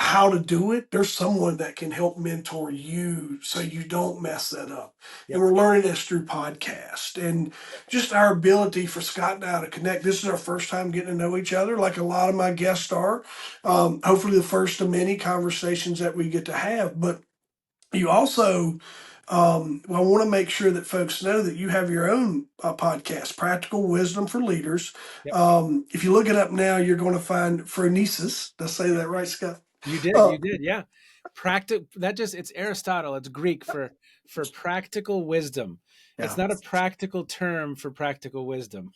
[SPEAKER 1] how to do it, there's someone that can help mentor you so you don't mess that up. And
[SPEAKER 2] Yep.
[SPEAKER 1] we're learning this through podcast and just our ability for Scott and I to connect. This is our first time getting to know each other, like a lot of my guests are. Hopefully, the first of many conversations that we get to have. But you also, I want to make sure that folks know that you have your own podcast, Practical Wisdom for Leaders.
[SPEAKER 2] Yep.
[SPEAKER 1] If you look it up now, you're going to find phronesis. Did I say that right, Scott?
[SPEAKER 2] You did,
[SPEAKER 1] Uh,
[SPEAKER 2] you did, yeah. It's Aristotle, it's Greek for practical wisdom. It's
[SPEAKER 1] yeah.
[SPEAKER 2] not a practical term for practical wisdom.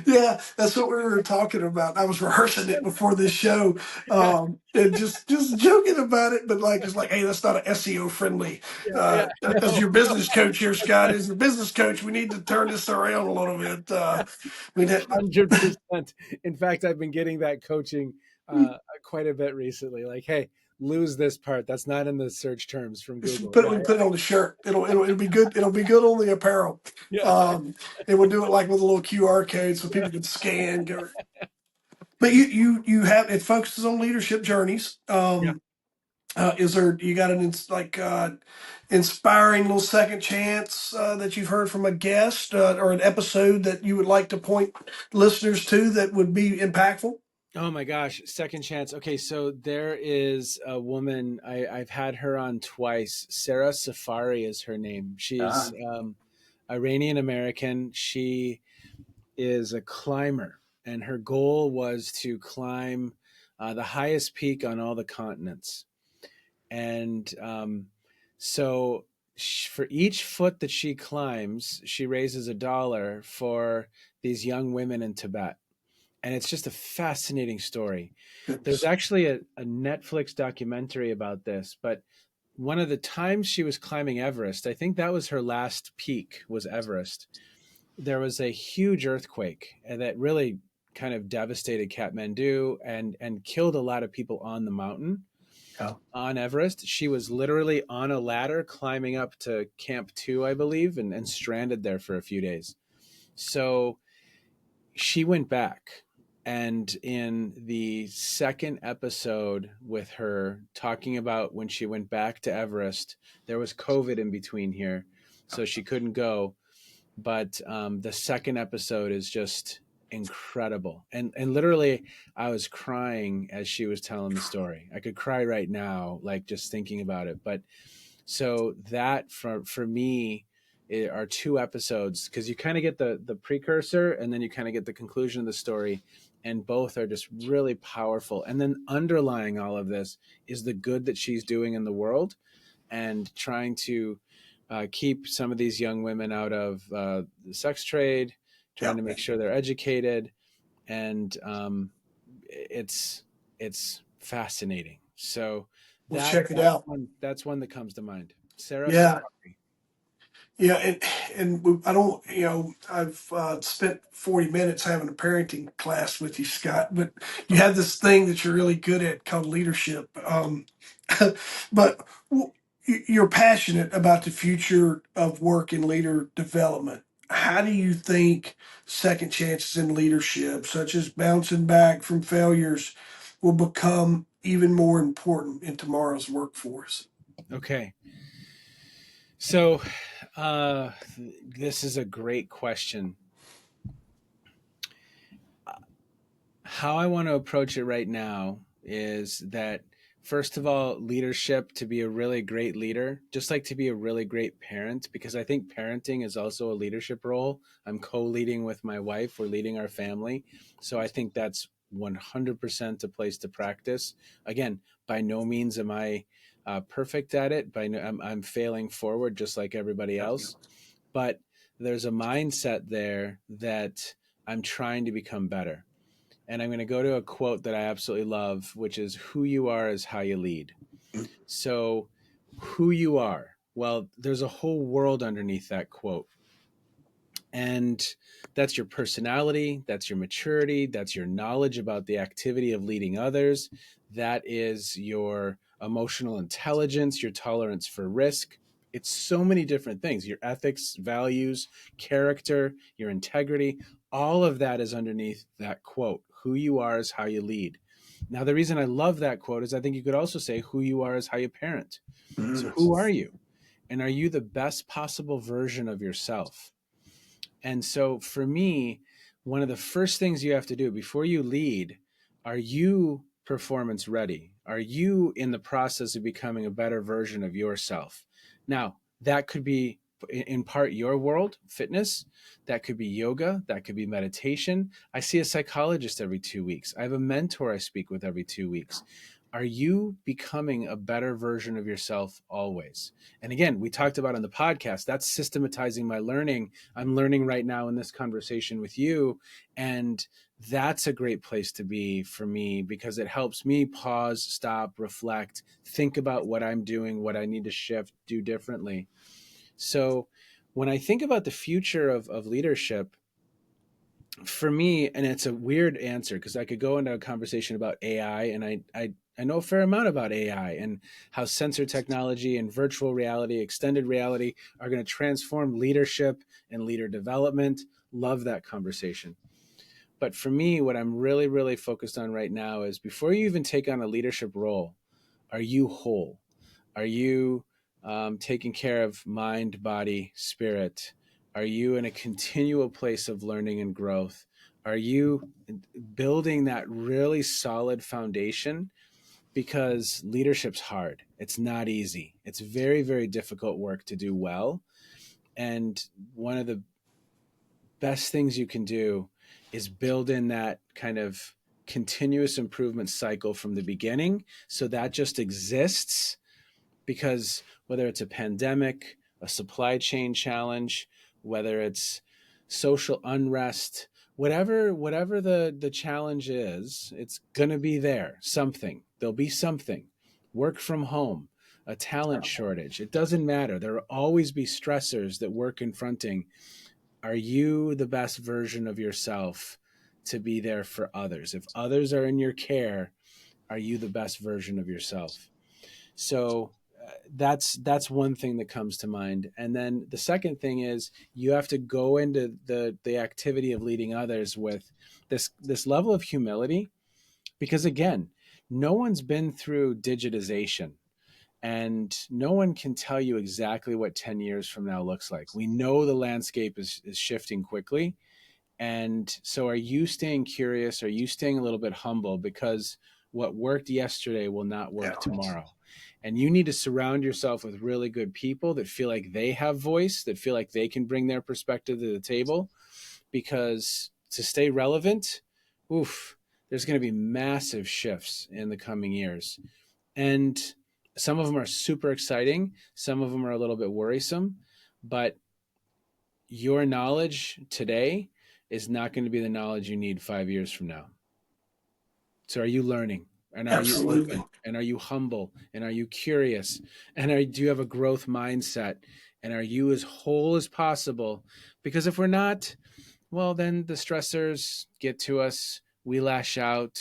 [SPEAKER 1] Yeah, that's what we were talking about. I was rehearsing it before this show, and just joking about it. But like, it's like, hey, that's not an SEO friendly.
[SPEAKER 2] Yeah, yeah,
[SPEAKER 1] As
[SPEAKER 2] no.
[SPEAKER 1] your business coach here, Scott, as your business coach, we need to turn this around a little bit. We had,
[SPEAKER 2] 100%. In fact, I've been getting that coaching quite a bit recently. Like, hey, lose this part. That's not in the search terms from Google.
[SPEAKER 1] we
[SPEAKER 2] Yeah,
[SPEAKER 1] put it on the shirt. It'll be good. It'll be good on the apparel.
[SPEAKER 2] yeah,
[SPEAKER 1] Um, and we'll do it like with a little QR code so
[SPEAKER 2] yeah,
[SPEAKER 1] people can scan. But you have it focuses on leadership journeys.
[SPEAKER 2] yeah.
[SPEAKER 1] Is there you got inspiring little second chance that you've heard from a guest or an episode that you would like to point listeners to that would be impactful?
[SPEAKER 2] Oh my gosh, second chance. Okay, so there is a woman, I've had her on twice. Sarah Safari is her name. She's Iranian American. She is a climber, and her goal was to climb the highest peak on all the continents. And so for each foot that she climbs, she raises $1 for these young women in Tibet. And it's just a fascinating story. There's
[SPEAKER 1] Goodness.
[SPEAKER 2] actually a Netflix documentary about this, but one of the times she was climbing Everest, I think that was her last peak, was Everest. There was a huge earthquake and that really kind of devastated Kathmandu and killed a lot of people on the mountain
[SPEAKER 1] Yeah.
[SPEAKER 2] on Everest. She was literally on a ladder climbing up to Camp 2, I believe, and stranded there for a few days. So she went back And in the second episode with her talking about when she went back to Everest, there was COVID in between here, so she couldn't go. But the second episode is just incredible, and literally, I was crying as she was telling the story. I could cry right now, like just thinking about it. But so that for me are two episodes, because you kind of get the precursor and then you kind of get the conclusion of the story, and both are just really powerful. And then underlying all of this is the good that she's doing in the world, and trying to keep some of these young women out of the sex trade,
[SPEAKER 1] Yeah,
[SPEAKER 2] trying to make sure they're educated. And it's fascinating. So
[SPEAKER 1] we'll check it out.
[SPEAKER 2] that's one that comes to mind. Sarah
[SPEAKER 1] Yeah.
[SPEAKER 2] Safari.
[SPEAKER 1] Yeah, I don't, I've spent 40 minutes having a parenting class with you, Scott, but you have this thing that you're really good at called leadership. But you're passionate about the future of work and leader development. How do you think second chances in leadership, such as bouncing back from failures, will become even more important in tomorrow's workforce?
[SPEAKER 2] Okay. So this is a great question. How I want to approach it right now is that, first of all, leadership, to be a really great leader, just like to be a really great parent, because I think parenting is also a leadership role. I'm co-leading with my wife, we're leading our family. So I think that's 100% a place to practice. Again, by no means am I perfect at it. I'm failing forward just like everybody else. But there's a mindset there that I'm trying to become better. And I'm going to go to a quote that I absolutely love, which is, "Who you are is how you lead." So, who you are, well, there's a whole world underneath that quote. And that's your personality, that's your maturity, that's your knowledge about the activity of leading others, that is your emotional intelligence, your tolerance for risk. It's so many different things: your ethics, values, character, your integrity. All of that is underneath that quote. Who you are is how you lead. Now, the reason I love that quote is I think you could also say who you are is how you parent. So,
[SPEAKER 1] Mhm.
[SPEAKER 2] who are you? And are you the best possible version of yourself? And so for me, one of the first things you have to do before you lead, are you performance ready? Are you in the process of becoming a better version of yourself? Now, that could be in part your world, fitness, that could be yoga, that could be meditation. I see a psychologist every 2 weeks. I have a mentor I speak with every 2 weeks. Are you becoming a better version of yourself always? And again, we talked about on the podcast, that's systematizing my learning. I'm learning right now in this conversation with you. And that's a great place to be for me, because it helps me pause, stop, reflect, think about what I'm doing, what I need to shift, do differently. So when I think about the future of leadership, for me, and it's a weird answer because I could go into a conversation about AI, and I know a fair amount about AI and how sensor technology and virtual reality, extended reality are going to transform leadership and leader development. Love that conversation. But for me, what I'm really, really focused on right now is, before you even take on a leadership role, are you whole? Are you taking care of mind, body, spirit? Are you in a continual place of learning and growth? Are you building that really solid foundation? Because leadership's hard. It's not easy. It's very, very difficult work to do well. And one of the best things you can do is build in that kind of continuous improvement cycle from the beginning, so that just exists. Because whether it's a pandemic, a supply chain challenge, whether it's social unrest, whatever the challenge is, it's going to be there. Something. There'll be something. Work from home, a talent shortage. It doesn't matter. There will always be stressors that we're confronting. Are you the best version of yourself to be there for others? If others are in your care, are you the best version of yourself? So That's one thing that comes to mind. And then the second thing is you have to go into the activity of leading others with this level of humility, because again, no one's been through digitization, and no one can tell you exactly what 10 years from now looks like. We know the landscape is shifting quickly. And so are you staying curious? Are you staying a little bit humble? Because what worked yesterday will not
[SPEAKER 1] Yeah.
[SPEAKER 2] work tomorrow. And you need to surround yourself with really good people that feel like they have voice, that feel like they can bring their perspective to the table. Because to stay relevant, oof, there's going to be massive shifts in the coming years. And some of them are super exciting, some of them are a little bit worrisome, but your knowledge today is not going to be the knowledge you need 5 years from now. So are you learning? And are you
[SPEAKER 1] Absolutely.
[SPEAKER 2] open? And are you humble? And are you curious? And do you have a growth mindset? And are you as whole as possible? Because if we're not, well, then the stressors get to us. We lash out.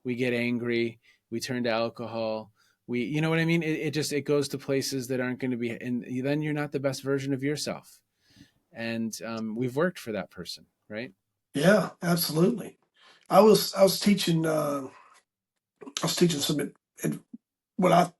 [SPEAKER 2] We get angry. We turn to alcohol. You know what I mean? It just, it goes to places that aren't going to be, and then you're not the best version of yourself. And we've worked for that person, right?
[SPEAKER 1] Yeah, absolutely. I was teaching I was teaching some what I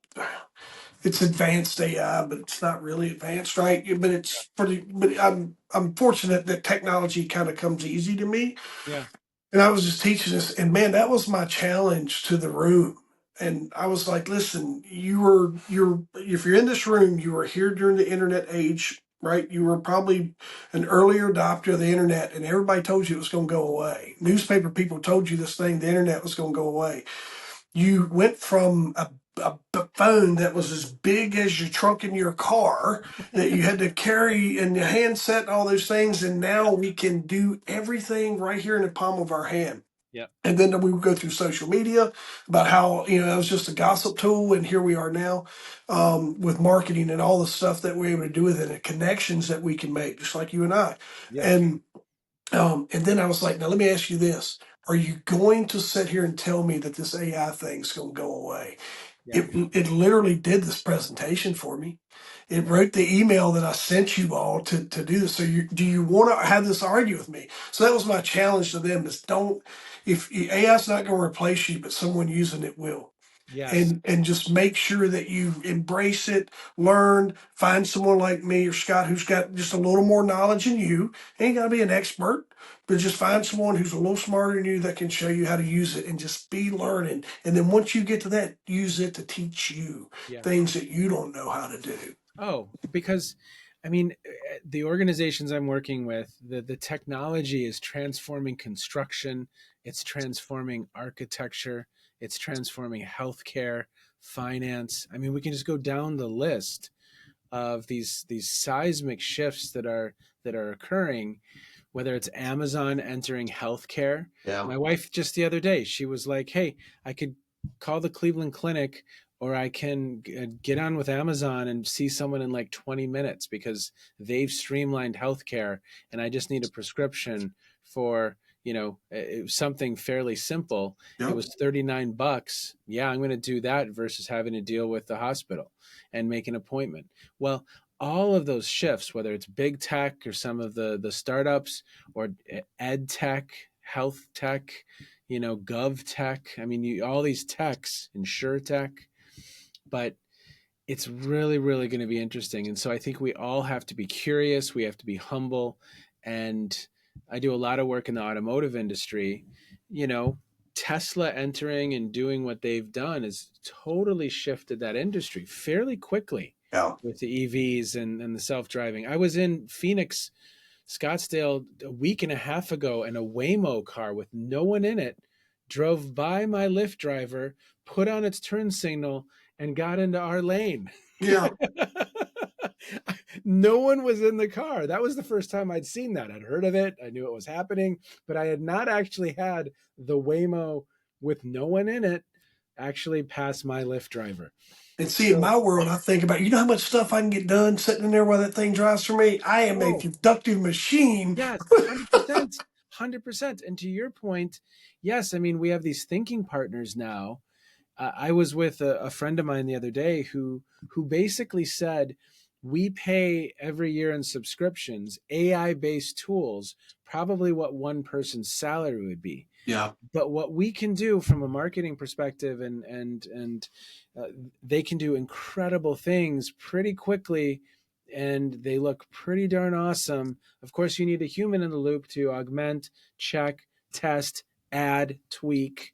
[SPEAKER 1] it's advanced AI, but it's not really advanced, right? But it's pretty. But I'm fortunate that technology kind of comes easy to me.
[SPEAKER 2] Yeah.
[SPEAKER 1] And I was just teaching this, and man, that was my challenge to the room. And I was like, listen, you're if you're in this room, you were here during the internet age, right? You were probably an earlier adopter of the internet, and everybody told you it was going to go away. Newspaper people told you this thing, the internet was going to go away. You went from a phone that was as big as your trunk in your car that you had to carry and the handset and all those things, and now we can do everything right here in the palm of our hand.
[SPEAKER 2] Yep.
[SPEAKER 1] And then we would go through social media about how, that was just a gossip tool. And here we are now with marketing and all the stuff that we're able to do with it and the connections that we can make, just like you and I.
[SPEAKER 2] Yeah.
[SPEAKER 1] And then I was like, now let me ask you this. Are you going to sit here and tell me that this AI thing's going to go away?
[SPEAKER 2] Yeah.
[SPEAKER 1] It literally did this presentation for me. It
[SPEAKER 2] Yeah.
[SPEAKER 1] wrote the email that I sent you all to do this. So do you want to have this argue with me? So that was my challenge to them is don't, if AI is not going to replace you, but someone using it will.
[SPEAKER 2] Yes.
[SPEAKER 1] And just make sure that you embrace it, learn, find someone like me or Scott who's got just a little more knowledge than you. Ain't got to be an expert, but just find someone who's a little smarter than you that can show you how to use it and just be learning. And then once you get to that, use it to teach you
[SPEAKER 2] Yeah.
[SPEAKER 1] things that you don't know how to do.
[SPEAKER 2] Oh, because I mean, the organizations I'm working with, the technology is transforming construction, it's transforming architecture, it's transforming healthcare, finance. I mean, we can just go down the list of these seismic shifts that are occurring, whether it's Amazon entering healthcare.
[SPEAKER 1] Yeah.
[SPEAKER 2] My wife just the other day, she was like, "Hey, I could call the Cleveland Clinic or I can get on with Amazon and see someone in like 20 minutes because they've streamlined healthcare and I just need a prescription for, something fairly simple. It
[SPEAKER 1] Yep.
[SPEAKER 2] was $39. Yeah, I'm going to do that versus having to deal with the hospital and make an appointment." Well, all of those shifts, whether it's big tech or some of the startups or ed tech, health tech, gov tech. I mean, all these techs, insure tech, but it's really, really going to be interesting. And so I think we all have to be curious. We have to be humble. And I do a lot of work in the automotive industry. You know, Tesla entering and doing what they've done has totally shifted that industry fairly quickly
[SPEAKER 1] Yeah.
[SPEAKER 2] with the EVs and the self driving. I was in Phoenix, Scottsdale a week and a half ago, and a Waymo car with no one in it drove by my Lyft driver, put on its turn signal, and got into our lane.
[SPEAKER 1] Yeah.
[SPEAKER 2] No one was in the car. That was the first time I'd seen that. I'd heard of it. I knew it was happening, but I had not actually had the Waymo with no one in it actually pass my Lyft driver.
[SPEAKER 1] And see, in
[SPEAKER 2] So,
[SPEAKER 1] my world, I think about, how much stuff I can get done sitting in there while that thing drives for me? I am a
[SPEAKER 2] oh,
[SPEAKER 1] productive machine.
[SPEAKER 2] yes, 100%. 100%. And to your point, yes, I mean, we have these thinking partners now. I was with a friend of mine the other day who basically said, we pay every year in subscriptions, AI based tools, probably what one person's salary would be.
[SPEAKER 1] Yeah.
[SPEAKER 2] But what we can do from a marketing perspective, and uh, they can do incredible things pretty quickly, and they look pretty darn awesome. Of course, you need a human in the loop to augment, check, test, add, tweak.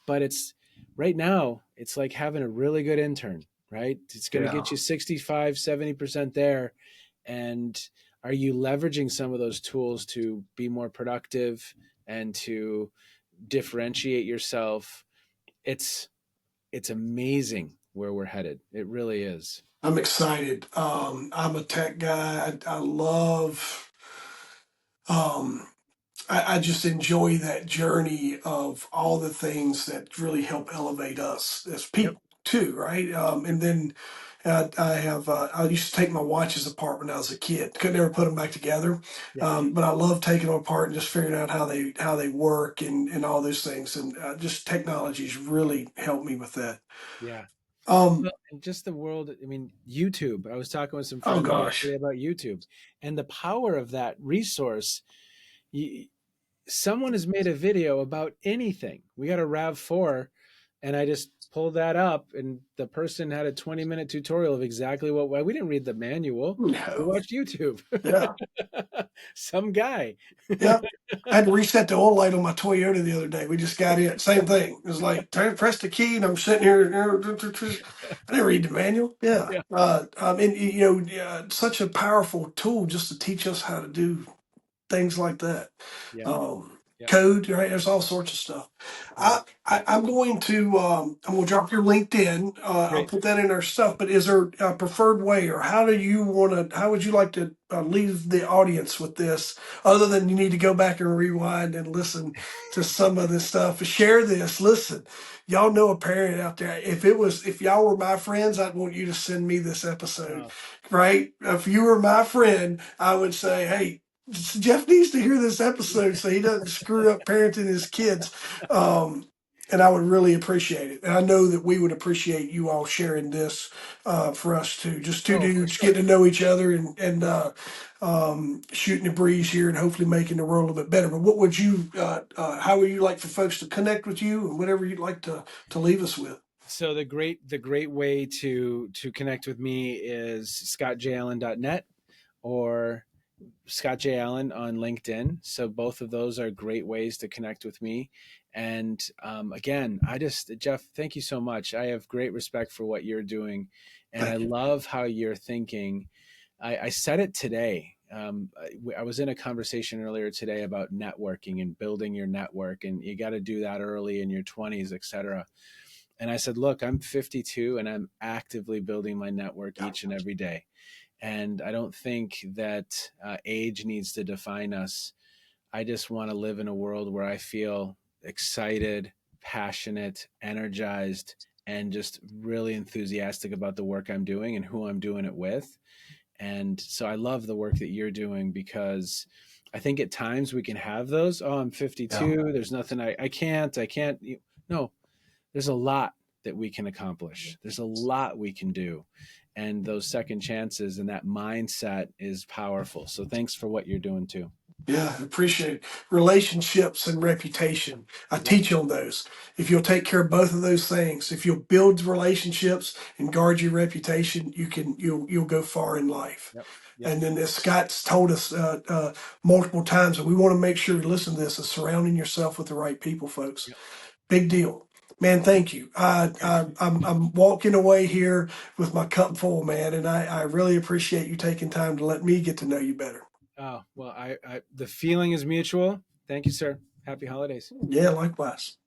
[SPEAKER 2] But it's right now, it's like having a really good intern, right? It's going to
[SPEAKER 1] Yeah.
[SPEAKER 2] get you 65, 70% there. And are you leveraging some of those tools to be more productive and to differentiate yourself? It's amazing where we're headed. It really is.
[SPEAKER 1] I'm excited. I'm a tech guy. I love, um, I just enjoy that journey of all the things that really help elevate us as
[SPEAKER 2] Yep.
[SPEAKER 1] people too, right? And then I used to take my watches apart when I was a kid. Could never put them back together,
[SPEAKER 2] Yeah.
[SPEAKER 1] but I love taking them apart and just figuring out how they work and all those things. And just technology's really helped me with that.
[SPEAKER 2] Yeah.
[SPEAKER 1] Um,
[SPEAKER 2] Well, and just the world, I mean, YouTube. I was talking with some
[SPEAKER 1] oh
[SPEAKER 2] friends
[SPEAKER 1] gosh,
[SPEAKER 2] yesterday about YouTube and the power of that resource. You, someone has made a video about anything. We got a RAV4, and I just pulled that up, and the person had a 20-minute tutorial of exactly what we didn't read the manual. We
[SPEAKER 1] no,
[SPEAKER 2] watched YouTube.
[SPEAKER 1] yeah.
[SPEAKER 2] Some guy.
[SPEAKER 1] Yeah. I had to reset the oil light on my Toyota the other day. We just got in. Same thing. It was like, press the key, and I'm sitting here. I didn't read the manual. Yeah.
[SPEAKER 2] Yeah.
[SPEAKER 1] And, such a powerful tool just to teach us how to do things like that.
[SPEAKER 2] Yep.
[SPEAKER 1] Um,
[SPEAKER 2] Yep.
[SPEAKER 1] Code, right? There's all sorts of stuff.
[SPEAKER 2] Yeah.
[SPEAKER 1] I'm going to drop your LinkedIn. I'll
[SPEAKER 2] Great.
[SPEAKER 1] put that in our stuff. But is there a preferred way, or how do you want to? How would you like to leave the audience with this? Other than you need to go back and rewind and listen to some of this stuff, share this. Listen, y'all know a parent out there. If y'all were my friends, I'd want you to send me this episode,
[SPEAKER 2] Oh,
[SPEAKER 1] right? If you were my friend, I would say, hey. Jeff needs to hear this episode so he doesn't screw up parenting his kids. Um, and I would really appreciate it. And I know that we would appreciate you all sharing this for us too. Just two
[SPEAKER 2] oh, for
[SPEAKER 1] dudes
[SPEAKER 2] sure.
[SPEAKER 1] getting to know each other and shooting a breeze here and hopefully making the world a little bit better. But how would you like for folks to connect with you and whatever you'd like to leave us with?
[SPEAKER 2] So the great way to connect with me is scottjallen.net or Scott J. Allen on LinkedIn. So both of those are great ways to connect with me. And again, Jeff, thank you so much. I have great respect for what you're doing, and I
[SPEAKER 1] Thank you.
[SPEAKER 2] love how you're thinking. I said it today. I was in a conversation earlier today about networking and building your network, and you got to do that early in your 20s, et cetera. And I said, look, I'm 52 and I'm actively building my network
[SPEAKER 1] Yeah.
[SPEAKER 2] each and every day. And I don't think that age needs to define us. I just want to live in a world where I feel excited, passionate, energized, and just really enthusiastic about the work I'm doing and who I'm doing it with. And so I love the work that you're doing because I think at times we can have those. Oh, I'm
[SPEAKER 1] Yeah.
[SPEAKER 2] 52. There's nothing I can't. No, there's a lot that we can accomplish. There's a lot we can do. And those second chances and that mindset is powerful. So thanks for what you're doing too.
[SPEAKER 1] Yeah, I appreciate it. Relationships and reputation. I
[SPEAKER 2] Yep.
[SPEAKER 1] teach on those. If you'll take care of both of those things, if you'll build relationships and guard your reputation, you'll go far in life.
[SPEAKER 2] Yep. Yep.
[SPEAKER 1] And then as Scott's told us multiple times, and we want to make sure you listen to this, is surrounding yourself with the right people, folks.
[SPEAKER 2] Yep.
[SPEAKER 1] Big deal. Man, thank you.
[SPEAKER 2] Okay.
[SPEAKER 1] I'm walking away here with my cup full, man, and I really appreciate you taking time to let me get to know you better.
[SPEAKER 2] Oh, well, the feeling is mutual. Thank you, sir. Happy holidays.
[SPEAKER 1] Yeah, likewise.